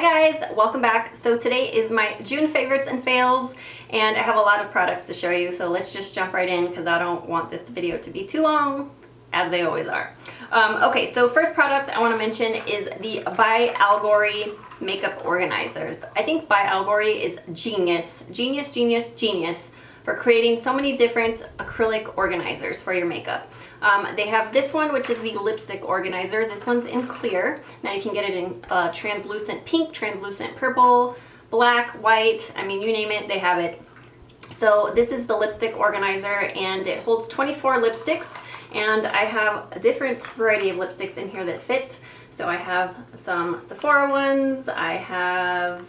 Hi guys, welcome back. So today is my June favorites and fails, and I have a lot of products to show you, so let's just jump right in because I don't want this video to be too long, as they always are. Okay, so first product I want to mention is the byAlegory makeup organizers. I think byAlegory is genius for creating so many different acrylic organizers for your makeup. They have this one, which is the lipstick organizer. This one's in clear. Now you can get it in translucent pink, translucent purple, black, white, I mean, you name it, they have it. So this is the lipstick organizer, and it holds 24 lipsticks, and I have a different variety of lipsticks in here that fit. So I have some Sephora ones, I have,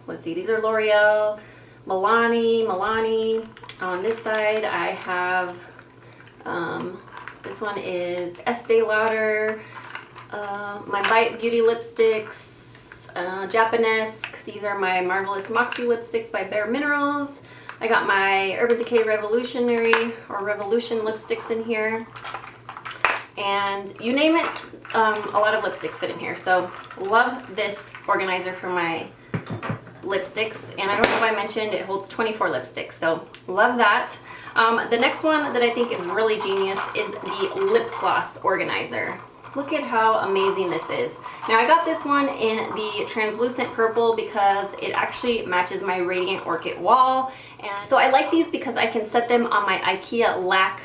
let's see, these are Loreal, Milani. On this side I have, this one is Estee Lauder, my Bite Beauty lipsticks, Japanesque. These are my Marvelous Moxie lipsticks by Bare Minerals. I got my Urban Decay Revolution lipsticks in here. And you name it, a lot of lipsticks fit in here. So love this organizer for my lipsticks, and I don't know if I mentioned it holds 24 lipsticks, so love that. The next one that I think is really genius is the lip gloss organizer. Look at how amazing this is. Now I got this one in the translucent purple because it actually matches my Radiant Orchid wall, and so I like these because I can set them on my IKEA lac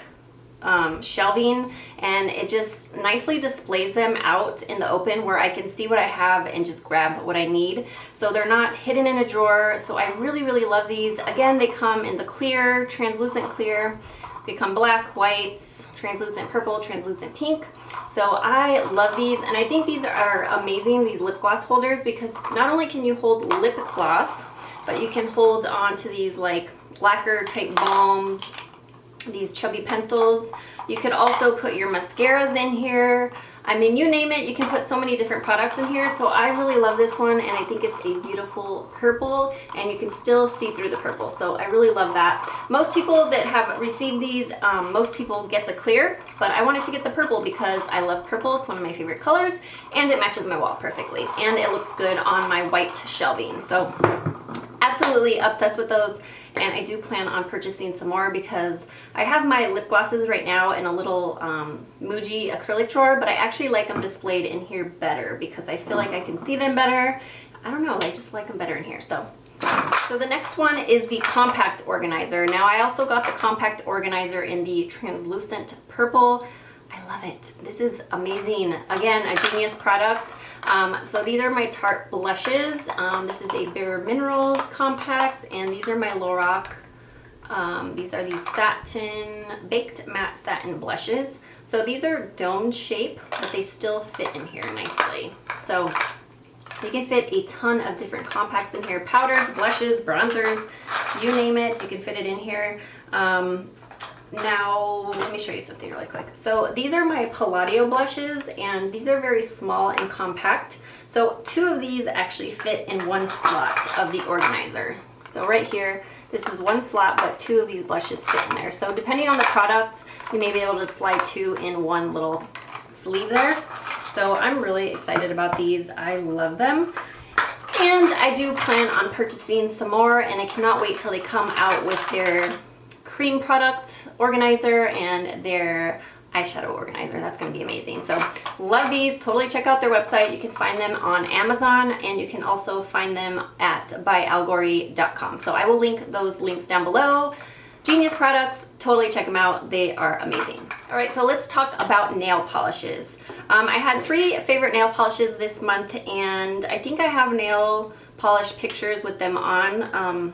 shelving, and it just nicely displays them out in the open where I can see what I have and just grab what I need. So they're not hidden in a drawer, so I really love these. Again, they come in the clear, translucent clear. They come black, white, translucent purple, translucent pink. So I love these, and I think these are amazing, these lip gloss holders, because not only can you hold lip gloss, but you can hold on to these like lacquer type balms, these chubby pencils. You could also put your mascaras in here. I mean, you name it, you can put so many different products in here. So I really love this one, and I think it's a beautiful purple, and you can still see through the purple. So I really love that. Most people that have received these, most people get the clear, but I wanted to get the purple because I love purple. It's one of my favorite colors, and it matches my wall perfectly, and it looks good on my white shelving. So absolutely obsessed with those. And I do plan on purchasing some more because I have my lip glosses right now in a little Muji acrylic drawer, but I actually like them displayed in here better because I feel like I can see them better. I don't know, I just like them better in here. So the next one is the compact organizer. Now I also got the compact organizer in the translucent purple. I love it. This is amazing. Again, a genius product. So these are my Tarte blushes. This is a Bare Minerals compact, and these are my Loreal. These are these baked matte satin blushes. So these are dome shape, but they still fit in here nicely. So you can fit a ton of different compacts in here. Powders, blushes, bronzers, you name it, you can fit it in here. Now, let me show you something really quick. So these are my Palladio blushes, and these are very small and compact. So two of these actually fit in one slot of the organizer. So right here, this is one slot, but two of these blushes fit in there. So depending on the product, you may be able to slide two in one little sleeve there. So I'm really excited about these. I love them. And I do plan on purchasing some more, and I cannot wait till they come out with their cream product organizer and their eyeshadow organizer. That's going to be amazing. So love these. Totally check out their website. You can find them on Amazon, and you can also find them at byAlegory.com. So I will link those links down below. Genius products. Totally check them out. They are amazing. All right, so let's talk about nail polishes. I had 3 favorite nail polishes this month, and I think I have nail polish pictures with them on.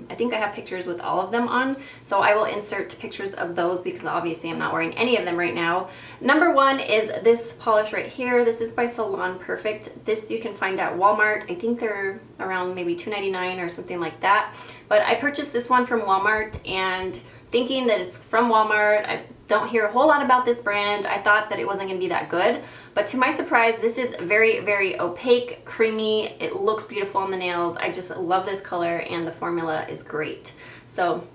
I think I have pictures with all of them on, so I will insert pictures of those because obviously I'm not wearing any of them right now. Number 1 is this polish right here. This is by Salon Perfect. This you can find at Walmart. I think they're around maybe $2.99 or something like that, but I purchased this one from Walmart, and thinking that it's from Walmart, I don't hear a whole lot about this brand. I thought that it wasn't going to be that good, but to my surprise, this is very opaque, creamy. It looks beautiful on the nails. I just love this color, and the formula is great. So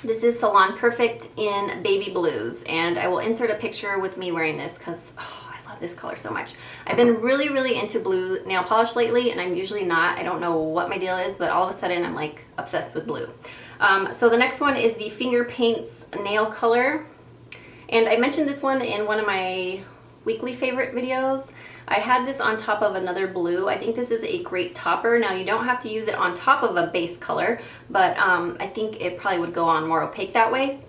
this is Salon Perfect in Baby Blues, and I will insert a picture with me wearing this because I love this color so much. I've been really into blue nail polish lately, and I'm usually not. I don't know what my deal is, but all of a sudden I'm like obsessed with blue. So the next one is the FingerPaints nail color. And I mentioned this one in one of my weekly favorite videos. I had this on top of another blue. I think this is a great topper. Now you don't have to use it on top of a base color, but I think it probably would go on more opaque that way.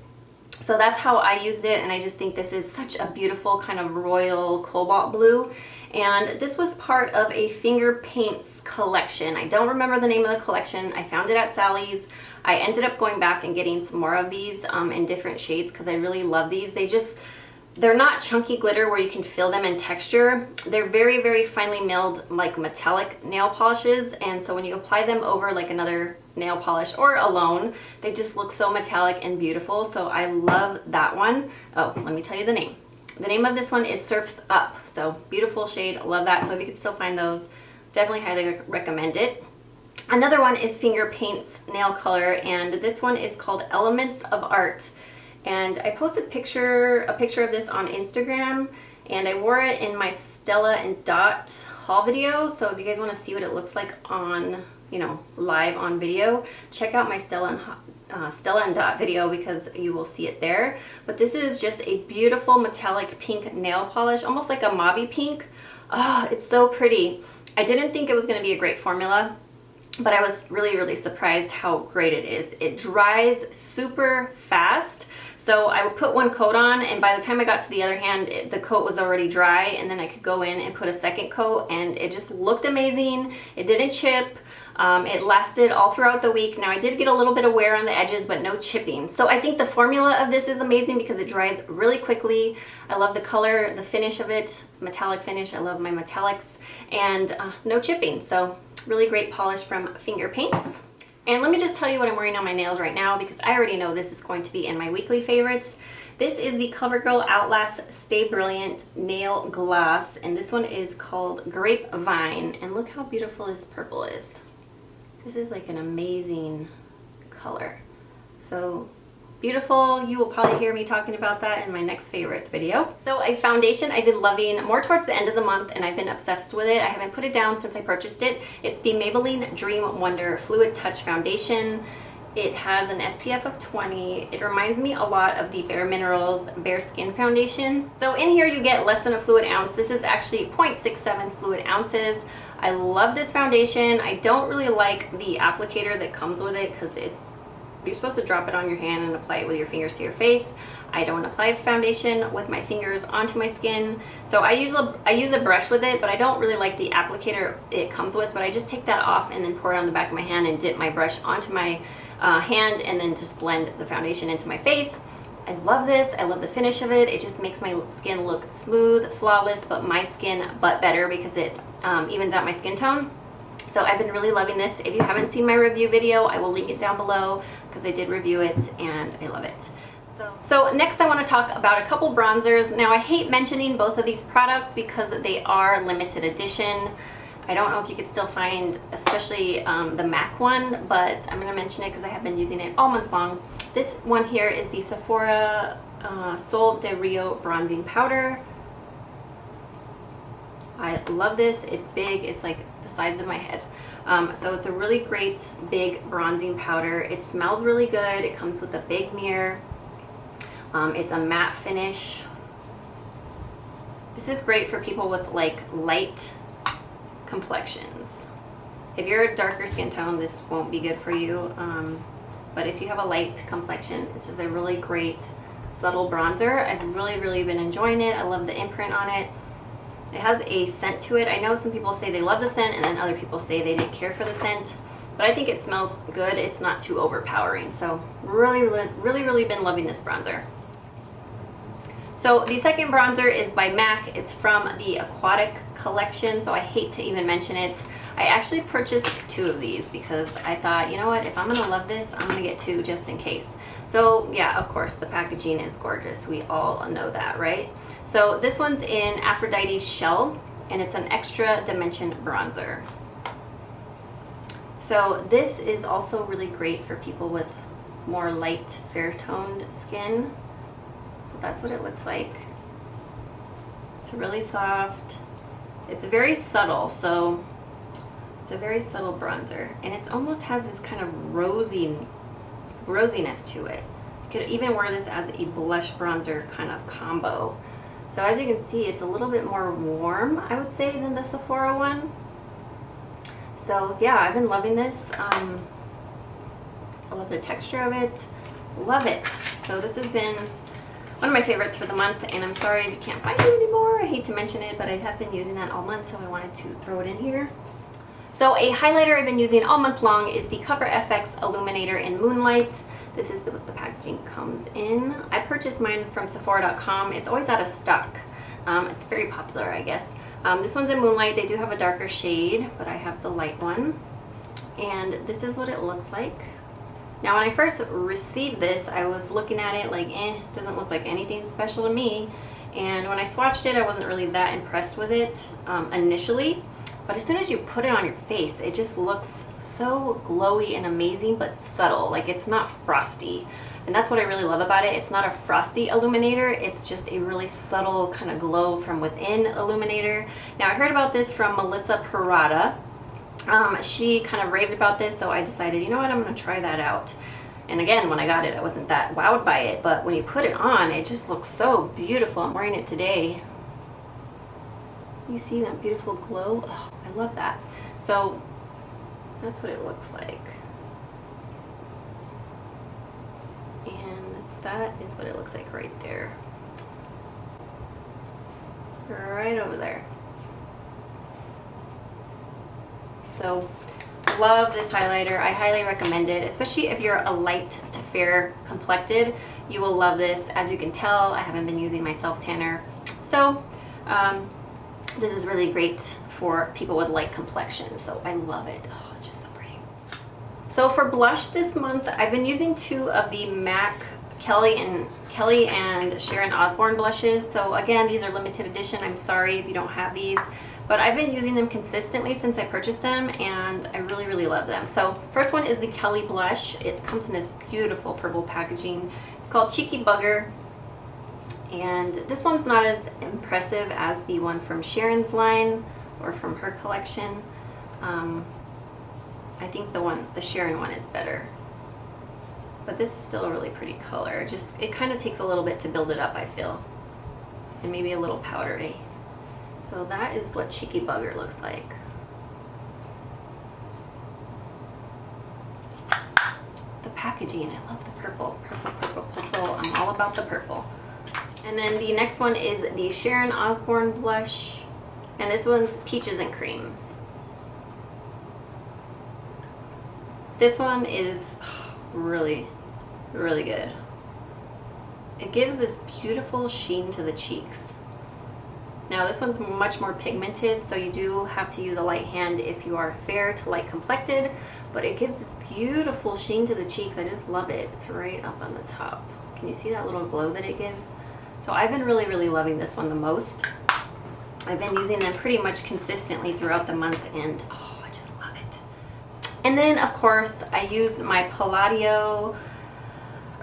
So that's how I used it, and I just think this is such a beautiful kind of royal cobalt blue. And this was part of a FingerPaints collection. I don't remember the name of the collection. I found it at Sally's. I ended up going back and getting some more of these in different shades because I really love these. They're not chunky glitter where you can feel them in texture. They're very finely milled, like metallic nail polishes, and so when you apply them over like another nail polish or alone, they just look so metallic and beautiful. So I love that one. Oh, let me tell you the name. The name of this one is Surf's Up. So beautiful shade, love that. So if you could still find those, definitely highly recommend it. Another one is FingerPaints nail color, and this one is called Elements of Art. And I posted a picture of this on Instagram, and I wore it in my Stella and Dot haul video. So if you guys want to see what it looks like on, you know, live on video, check out my Stella and Dot video because you will see it there. But this is just a beautiful metallic pink nail polish, almost like a mauve pink. Oh, it's so pretty. I didn't think it was going to be a great formula, but I was really surprised how great it is. It dries super fast. So I would put one coat on, and by the time I got to the other hand, the coat was already dry, and then I could go in and put a second coat, and it just looked amazing. It didn't chip. It lasted all throughout the week. Now I did get a little bit of wear on the edges, but no chipping. So I think the formula of this is amazing because it dries really quickly. I love the color, the finish of it, metallic finish. I love my metallics, and no chipping. So really great polish from FingerPaints. And let me just tell you what I'm wearing on my nails right now because I already know this is going to be in my weekly favorites. This is the CoverGirl Outlast Stay Brilliant Nail Gloss, and this one is called Grapevine. And look how beautiful this purple is. This is like an amazing color. So beautiful. You will probably hear me talking about that in my next favorites video. So a foundation I've been loving more towards the end of the month, and I've been obsessed with it. I haven't put it down since I purchased it. It's the Maybelline Dream Wonder Fluid Touch Foundation. It has an SPF of 20. It reminds me a lot of the Bare Minerals Bare Skin Foundation. So in here you get less than a fluid ounce. This is actually 0.67 fluid ounces. I love this foundation. I don't really like the applicator that comes with it because you're supposed to drop it on your hand and apply it with your fingers to your face. I don't apply foundation with my fingers onto my skin. So I use a brush with it, but I don't really like the applicator it comes with, but I just take that off and then pour it on the back of my hand and dip my brush onto my hand and then just blend the foundation into my face. I love this. I love the finish of it. It just makes my skin look smooth, flawless, but my skin but better because it evens out my skin tone. So I've been really loving this. If you haven't seen my review video, I will link it down below because I did review it and I love it. So next I want to talk about a couple bronzers. Now I hate mentioning both of these products because they are limited edition. I don't know if you could still find, especially the MAC one, but I'm going to mention it because I have been using it all month long. This one here is the Sephora Sol de Rio Bronzing Powder. I love this. It's big. It's like the size of my head. So it's a really great big bronzing powder. It smells really good. It comes with a big mirror. It's a matte finish. This is great for people with like light complexions. If you're a darker skin tone, this won't be good for you. But if you have a light complexion, this is a really great subtle bronzer. I've really been enjoying it. I love the imprint on it. It has a scent to it. I know some people say they love the scent and then other people say they didn't care for the scent, but I think it smells good. It's not too overpowering. So really been loving this bronzer. So the second bronzer is by MAC. It's from the Aquatic collection, so I hate to even mention it. I actually purchased 2 of these because I thought, you know what, if I'm gonna love this, I'm gonna get 2 just in case. So yeah, of course, the packaging is gorgeous. We all know that, right? So this one's in Aphrodites Shell, and it's an extra dimension bronzer. So this is also really great for people with more light, fair-toned skin. So that's what it looks like. It's It's really soft. It's very subtle, so it's a very subtle bronzer, and it almost has this kind of rosiness to it. You could even wear this as a blush bronzer kind of combo. So as you can see, it's a little bit more warm, I would say, than the Sephora one. So yeah, I've been loving this. I love the texture of it. Love it. So this has been one of my favorites for the month, and I'm sorry you can't find it anymore. I hate to mention it, but I have been using that all month, so I wanted to throw it in here. So a highlighter I've been using all month long is the Cover FX Illuminator in Moonlight. This is what the packaging comes in. I purchased mine from Sephora.com. It's always out of stock. It's very popular, I guess. This one's in Moonlight. They do have a darker shade, but I have the light one. And this is what it looks like. Now, when I first received this, I was looking at it like, doesn't look like anything special to me. And when I swatched it, I wasn't really that impressed with it initially. But as soon as you put it on your face, it just looks so glowy and amazing, but subtle. Like, it's not frosty. And that's what I really love about it. It's not a frosty illuminator. It's just a really subtle kind of glow from within illuminator. Now, I heard about this from Melissa Parada. She kind of raved about this, so I decided, you know what, I'm going to try that out. And again, when I got it, I wasn't that wowed by it, but when you put it on, it just looks so beautiful. I'm wearing it today. You see that beautiful glow? Oh, I love that. So that's what it looks like. And that is what it looks like right there. Right over there. So love this highlighter. I highly recommend it, especially if you're a light to fair complected. You will love this. As you can tell, I haven't been using my self tanner. So this is really great for people with light complexion. So I love it. Oh, it's just so pretty. So for blush this month, I've been using two of the MAC Kelly and Sharon Osbourne blushes. So again, these are limited edition. I'm sorry if you don't have these, but I've been using them consistently since I purchased them, and I really, really love them. So first one is the Kelly blush. It comes in this beautiful purple packaging. It's called Cheeky Bugger. And this one's not as impressive as the one from Sharon's line or from her collection. I think the Sharon one is better. But this is still a really pretty color. It kind of takes a little bit to build it up, I feel. And maybe a little powdery. So that is what Cheeky Bugger looks like. The packaging, I love the purple. Purple. I'm all about the purple. And then the next one is the Sharon Osbourne blush. And this one's Peaches and Cream. This one is really, really good. It gives this beautiful sheen to the cheeks. Now this one's much more pigmented, so you do have to use a light hand if you are fair to light complected, but it gives this beautiful sheen to the cheeks. I just love it. It's right up on the top. Can you see that little glow that it gives? So I've been really, really loving this one the most. I've been using them pretty much consistently throughout the month, and oh, I just love it. And then of course I use my Palladio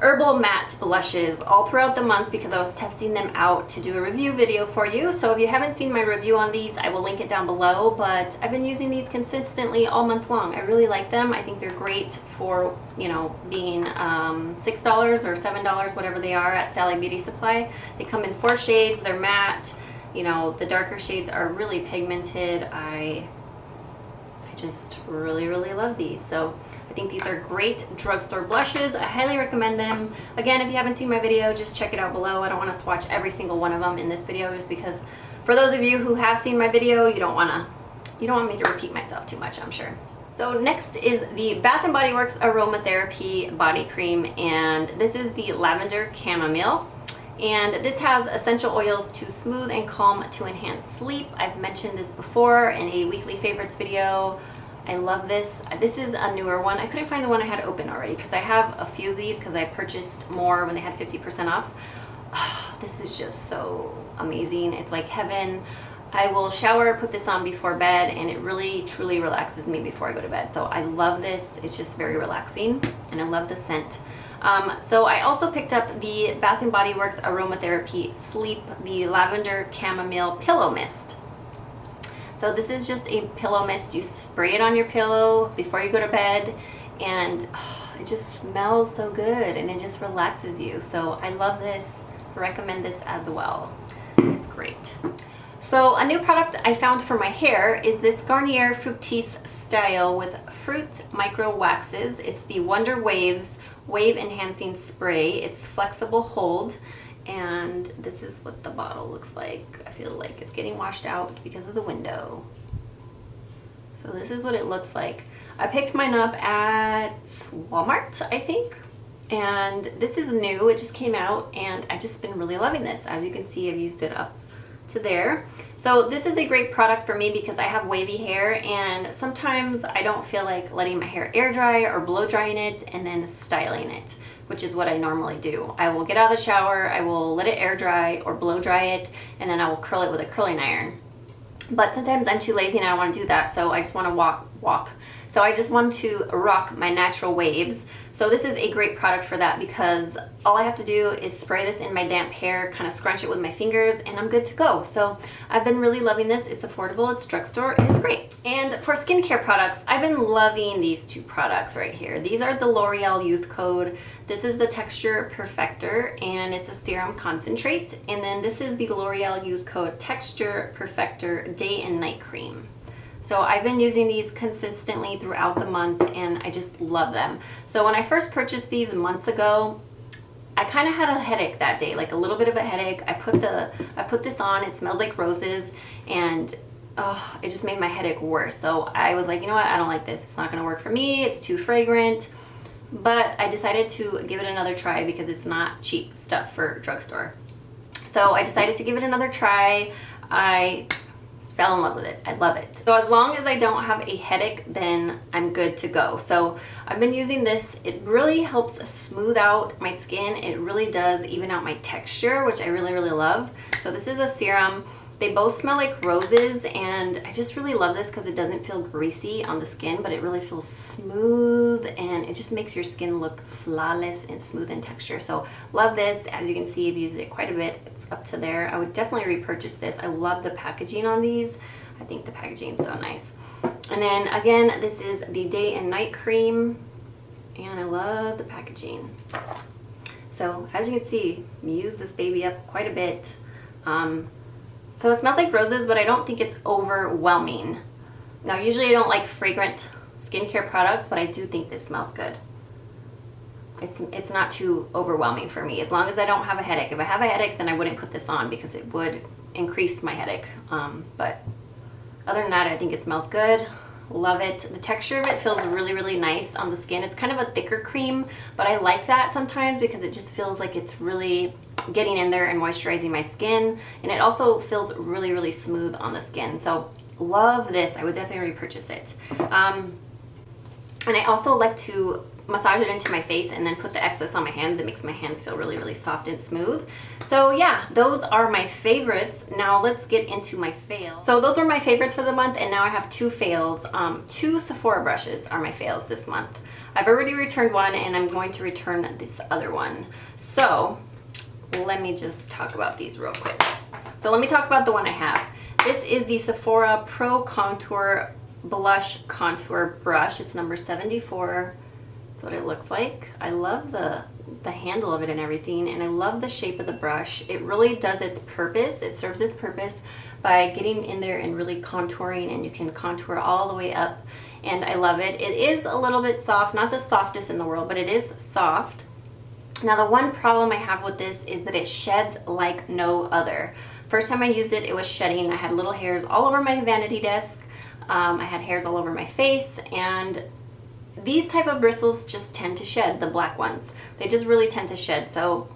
Herbal matte blushes all throughout the month because I was testing them out to do a review video for you. So if you haven't seen my review on these, I will link it down below, but I've been using these consistently all month long. I really like them. I think they're great for, you know, being $6 or $7, whatever they are at Sally Beauty Supply. They come in 4 shades, they're matte, you know, the darker shades are really pigmented. I just really, really love these. So I think these are great drugstore blushes. I highly recommend them. Again, if you haven't seen my video, just check it out below. I don't want to swatch every single one of them in this video just because for those of you who have seen my video, you don't want me to repeat myself too much, I'm sure. So next is the Bath & Body Works Aromatherapy Body Cream, and this is the Lavender Chamomile. And this has essential oils to soothe and calm to enhance sleep. I've mentioned this before in a weekly favorites video. I love this. This is a newer one. I couldn't find the one I had open already because I have a few of these because I purchased more when they had 50% off. Oh, this is just so amazing. It's like heaven. I will shower, put this on before bed, and it really truly relaxes me before I go to bed. So I love this. It's just very relaxing, and I love the scent. So I also picked up the Bath & Body Works Aromatherapy Sleep, the Lavender Chamomile Pillow Mist. So this is just a pillow mist. You spray it on your pillow before you go to bed, and it just smells so good and it just relaxes you. So I love this, recommend this as well. It's great. So a new product I found for my hair is this Garnier Fructis Style with Fruit Micro Waxes. It's the Wonder Waves Wave Enhancing Spray. It's flexible hold, and this is what the bottle looks like. I feel like it's getting washed out because of the window. So this is what it looks like. I picked mine up at Walmart, I think, and this is new. It just came out, and I've just been really loving this. As you can see, I've used it up to there. So this is a great product for me because I have wavy hair, and sometimes I don't feel like letting my hair air dry or blow drying it and then styling it, which is what I normally do. I will get out of the shower, I will let it air dry or blow dry it, and then I will curl it with a curling iron. But sometimes I'm too lazy and I don't want to do that, so I just want to walk. So I just want to rock my natural waves. So this is a great product for that because all I have to do is spray this in my damp hair, kind of scrunch it with my fingers, and I'm good to go. So I've been really loving this. It's affordable, it's drugstore, and it's great. And for skincare products, I've been loving these two products right here. These are the Loreal Youth Code. This is the Texture Perfector, and it's a serum concentrate. And then this is the Loreal Youth Code Texture Perfector Day and Night Cream. So I've been using these consistently throughout the month, and I just love them. So when I first purchased these months ago, I kind of had a headache that day, like a little bit of a headache. I put this on, it smells like roses, and it just made my headache worse. So I was like, you know what, I don't like this. It's not gonna work for me, it's too fragrant. But I decided to give it another try because it's not cheap stuff for drugstore. So I decided to give it another try. I fell in love with it. I love it. So as long as I don't have a headache, then I'm good to go. So I've been using this. It really helps smooth out my skin. It really does even out my texture, which I really, really love. So this is a serum. They both smell like roses, and I just really love this because it doesn't feel greasy on the skin, but it really feels smooth, and it just makes your skin look flawless and smooth in texture. So love this. As you can see, I've used it quite a bit. It's up to there. I would definitely repurchase this. I love the packaging on these. I think the packaging is so nice. And then again, this is the Day and Night Cream, and I love the packaging. So as you can see, we use this baby up quite a bit. So it smells like roses, but I don't think it's overwhelming. Now, usually I don't like fragrant skincare products, but I do think this smells good. It's not too overwhelming for me, as long as I don't have a headache. If I have a headache, then I wouldn't put this on because it would increase my headache. But other than that, I think it smells good. Love it. The texture of it feels really, really nice on the skin. It's kind of a thicker cream, but I like that sometimes because it just feels like it's really getting in there and moisturizing my skin, and it also feels really, really smooth on the skin. So love this. I would definitely repurchase it. And I also like to massage it into my face and then put the excess on my hands. It makes my hands feel really, really soft and smooth. So yeah, those are my favorites. Now let's get into my fails. So those were my favorites for the month, and now I have two fails. Two Sephora brushes are my fails this month. I've already returned one, and I'm going to return this other one. So let me just talk about these real quick. So let me talk about the one I have. This is the Sephora Pro Contour Blush Contour Brush. It's number 74. That's what it looks like. I love the handle of it and everything, and I love the shape of the brush. It really does its purpose. It serves its purpose by getting in there and really contouring, and you can contour all the way up, and I love it. It is a little bit soft, not the softest in the world, but it is soft. Now the one problem I have with this is that it sheds like no other. First time I used it, it was shedding. I had little hairs all over my vanity desk. I had hairs all over my face, and these type of bristles just tend to shed, the black ones. They just really tend to shed. So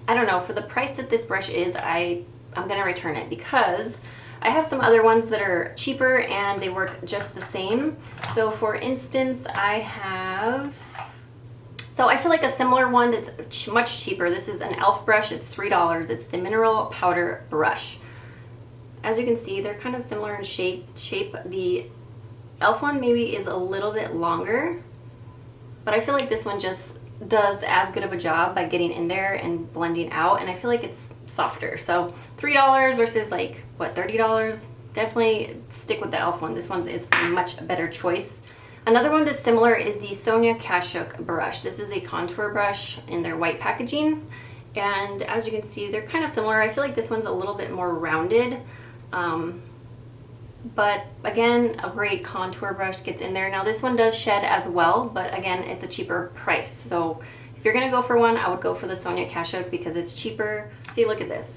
I don't know, for the price that this brush is, I'm gonna return it because I have some other ones that are cheaper and they work just the same. So for instance, I feel like a similar one that's much cheaper. This is an e.l.f. brush. It's $3. It's the Mineral Powder Brush. As you can see, they're kind of similar in shape. The e.l.f. one maybe is a little bit longer, but I feel like this one just does as good of a job by getting in there and blending out, and I feel like it's softer. So $3 versus like what, $30? Definitely stick with the e.l.f. one. This one is a much better choice. Another one that's similar is the Sonia Kashuk brush. This is a contour brush in their white packaging, and as you can see, they're kind of similar. I feel like this one's a little bit more rounded, but again, a great contour brush gets in there. Now this one does shed as well, but again, it's a cheaper price. So if you're gonna go for one, I would go for the Sonia Kashuk because it's cheaper. See, look at this.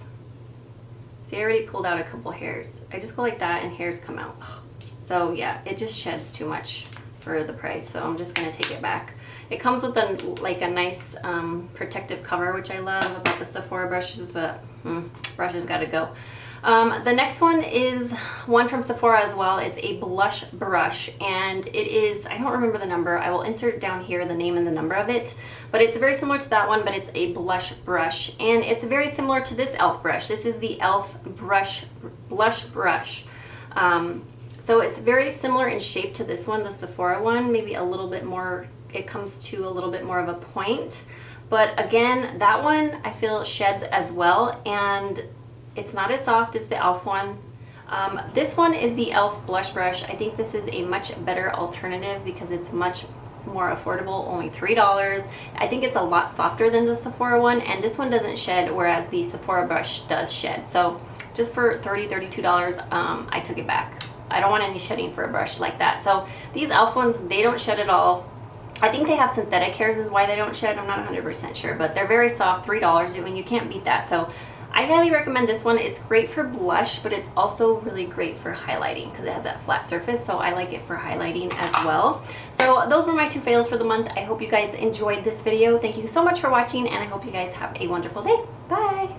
See, I already pulled out a couple hairs. I just go like that and hairs come out. So yeah, it just sheds too much for the price, so I'm just gonna take it back. It comes with a nice protective cover, which I love about the Sephora brushes, but brushes gotta go. The next one is one from Sephora as well. It's a blush brush, and it is, I don't remember the number. I will insert down here the name and the number of it, but it's very similar to that one, but it's a blush brush, and it's very similar to this e.l.f. brush. This is the e.l.f. blush brush. So it's very similar in shape to this one, the Sephora one, maybe a little bit more, it comes to a little bit more of a point. But again, that one I feel sheds as well, and it's not as soft as the e.l.f. one. This one is the e.l.f. blush brush. I think this is a much better alternative because it's much more affordable, only $3. I think it's a lot softer than the Sephora one, and this one doesn't shed, whereas the Sephora brush does shed. So just for $32, I took it back. I don't want any shedding for a brush like that. So these e.l.f. ones, they don't shed at all. I think they have synthetic hairs is why they don't shed. I'm not 100% sure, but they're very soft, $3, and you can't beat that. So I highly recommend this one. It's great for blush, but it's also really great for highlighting because it has that flat surface, so I like it for highlighting as well. So those were my 2 fails for the month. I hope you guys enjoyed this video. Thank you so much for watching, and I hope you guys have a wonderful day. Bye!